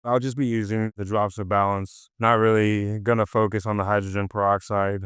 I'll just be using the drops of balance, not really gonna focus on the hydrogen peroxide.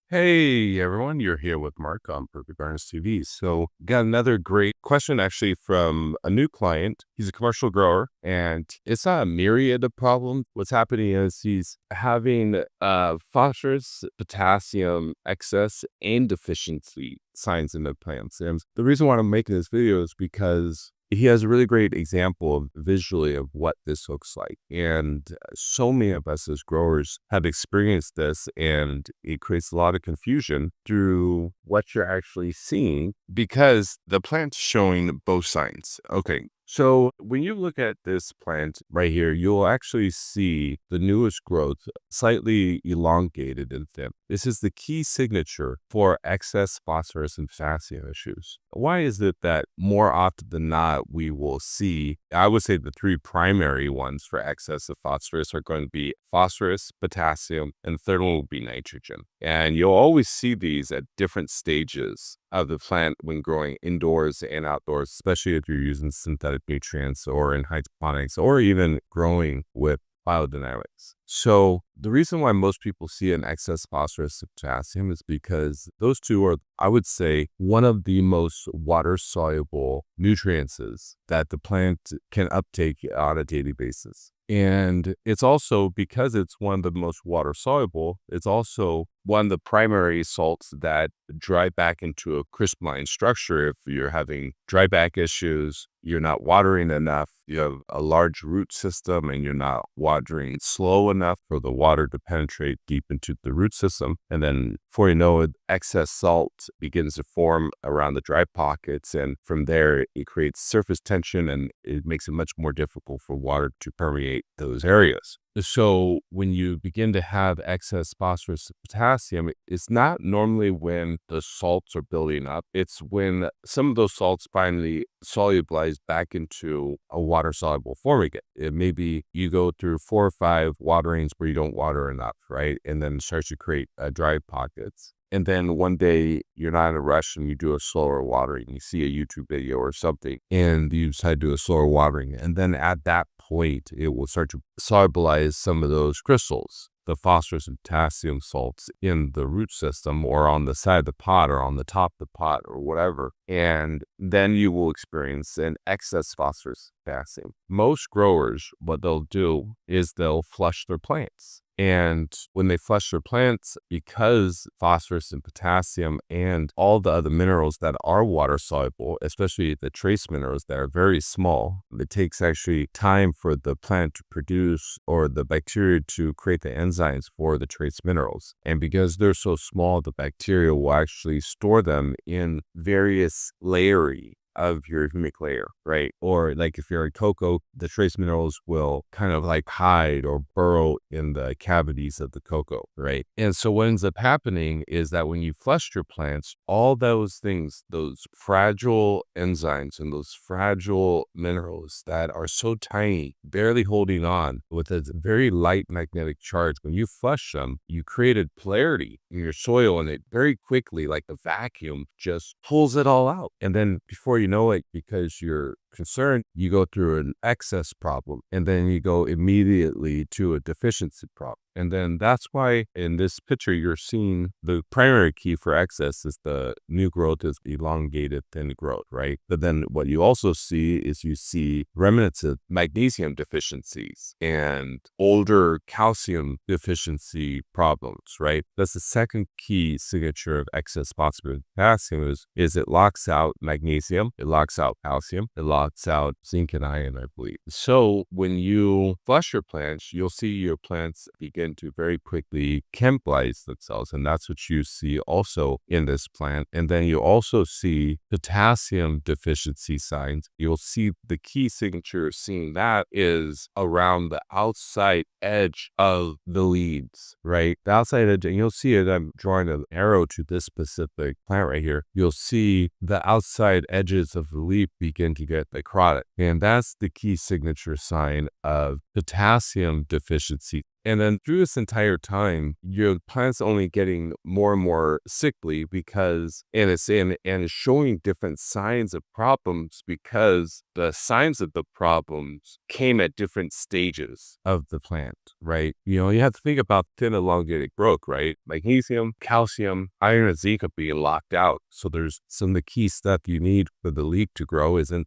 Hey everyone, you're here with Mark on Perfect Gardens TV. So, got another great question actually from a new client. He's a commercial grower and it's not a myriad of problems. What's happening is he's having phosphorus, potassium excess, and deficiency signs in the plants. And the reason why I'm making this video is because he has a really great example of visually of what this looks like. And so many of us as growers have experienced this, and it creates a lot of confusion through what you're actually seeing because the plant's showing both signs. Okay. So when you look at this plant right here, you'll actually see the newest growth slightly elongated and thin. This is the key signature for excess phosphorus and potassium issues. Why is it that more often than not, we will see, I would say the three primary ones for excess of phosphorus are going to be phosphorus, potassium, and the third one will be nitrogen. And you'll always see these at different stages of the plant when growing indoors and outdoors, especially if you're using synthetic nutrients or in hydroponics or even growing with biodynamics. So the reason why most people see an excess phosphorus and potassium is because those two are, I would say, one of the most water-soluble nutrients that the plant can uptake on a daily basis. And it's also, because it's one of the most water soluble, it's also one of the primary salts that dry back into a crystalline structure. If you're having dry back issues, you're not watering enough, you have a large root system and you're not watering slow enough for the water to penetrate deep into the root system. And then before you know it, excess salt begins to form around the dry pockets. And from there, it creates surface tension and it makes it much more difficult for water to permeate those areas. So when you begin to have excess phosphorus and potassium, it's not normally when the salts are building up. It's when some of those salts finally solubilize back into a water-soluble form again. It maybe you go through 4 or 5 waterings where you don't water enough, right? And then it starts to create dry pockets. And then one day you're not in a rush and you do a slower watering. You see a YouTube video or something and you decide to do a slower watering. And then at that point, it will start to solubilize some of those crystals, the phosphorus and potassium salts in the root system or on the side of the pot or on the top of the pot or whatever. And then you will experience an excess phosphorus and potassium. Most growers, what they'll do is they'll flush their plants. And when they flush their plants, because phosphorus and potassium and all the other minerals that are water soluble, especially the trace minerals that are very small, it takes actually time for the plant to produce or the bacteria to create the enzymes for the trace minerals. And because they're so small, the bacteria will actually store them in various layers of your humic layer, right? Or like if you're in cocoa, the trace minerals will kind of like hide or burrow in the cavities of the cocoa, right? And so what ends up happening is that when you flush your plants, all those things, those fragile enzymes and those fragile minerals that are so tiny, barely holding on with a very light magnetic charge, when you flush them, you created polarity in your soil and it very quickly, like a vacuum, just pulls it all out. And then before you know it, because you're concerned, you go through an excess problem and then you go immediately to a deficiency problem. And then that's why in this picture, you're seeing the primary key for excess is the new growth is elongated thin growth, right? But then what you also see is you see remnants of magnesium deficiencies and older calcium deficiency problems, right? That's the second key signature of excess phosphorus and potassium is it locks out magnesium, it locks out calcium, it locks out zinc and iron, I believe. So when you flush your plants, you'll see your plants begin to very quickly chemicalize themselves. And that's what you see also in this plant. And then you also see potassium deficiency signs. You'll see the key signature seeing that is around the outside edge of the leaves, right? The outside edge, and you'll see it. I'm drawing an arrow to this specific plant right here. You'll see the outside edges of the leaf begin to get necrotic. And that's the key signature sign of potassium deficiency And then through this entire time, your plant's only getting more and more sickly because, and it's showing different signs of problems because the signs of the problems came at different stages of the plant, right? You have to think about thin elongated growth, right? Magnesium, calcium, iron, and zinc are being locked out. So there's some of the key stuff you need for the leaf to grow isn't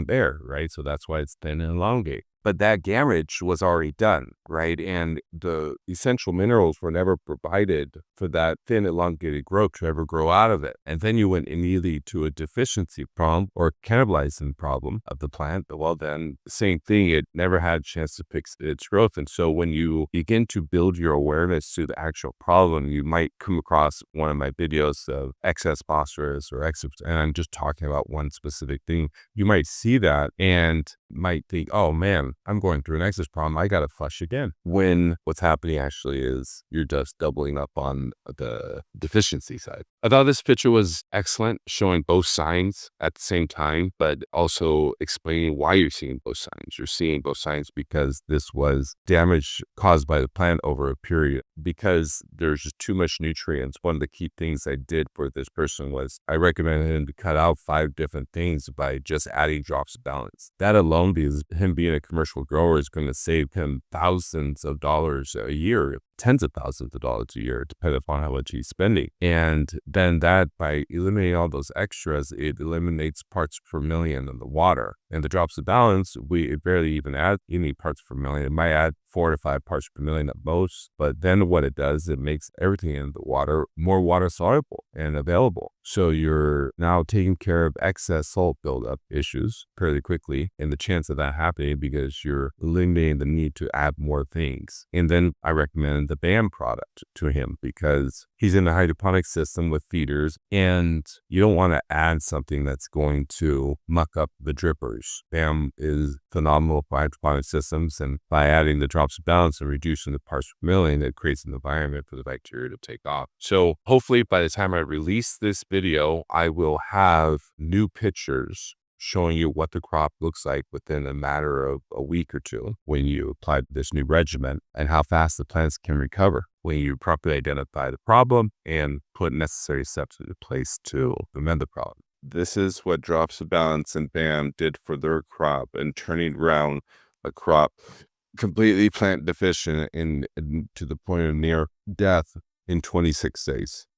there, right? So that's why it's thin and elongate. But that damage was already done, right? And the essential minerals were never provided for that thin elongated growth to ever grow out of it. And then you went immediately to a deficiency problem or cannibalizing problem of the plant. Well, then same thing, it never had a chance to fix its growth. And so when you begin to build your awareness to the actual problem, you might come across one of my videos of excess phosphorus or excess, and I'm just talking about one specific thing. You might see that and might think, oh man, I'm going through an excess problem. I got to flush again. When what's happening actually is you're just doubling up on the deficiency side. I thought this picture was excellent, showing both signs at the same time, but also explaining why you're seeing both signs. You're seeing both signs because this was damage caused by the plant over a period, because there's just too much nutrients. One of the key things I did for this person was I recommended him to cut out 5 different things by just adding drops of balance. That alone, because him being a commercial grower, is going to save him thousands of dollars a year, tens of thousands of dollars a year, depending upon how much he's spending. And then that, by eliminating all those extras, it eliminates parts per million in the water. And the drops of balance, it barely even add any parts per million. It might add 4 to 5 parts per million at most. But then what it does, it makes everything in the water more water soluble and available. So you're now taking care of excess salt buildup issues fairly quickly, and the chance of that happening because you're eliminating the need to add more things. And then I recommend the BAM product to him because he's in a hydroponic system with feeders, and you don't want to add something that's going to muck up the drippers. BAM is phenomenal for hydroponic systems, and by adding the drops of balance and reducing the parts per million, it creates an environment for the bacteria to take off. So hopefully by the time I release this video, I will have new pictures showing you what the crop looks like within a matter of a week or two when you apply this new regimen, and how fast the plants can recover when you properly identify the problem and put necessary steps into place to amend the problem. This is what Drops of Balance and BAM did for their crop, and turning around a crop completely plant deficient to the point of near death in 26 days.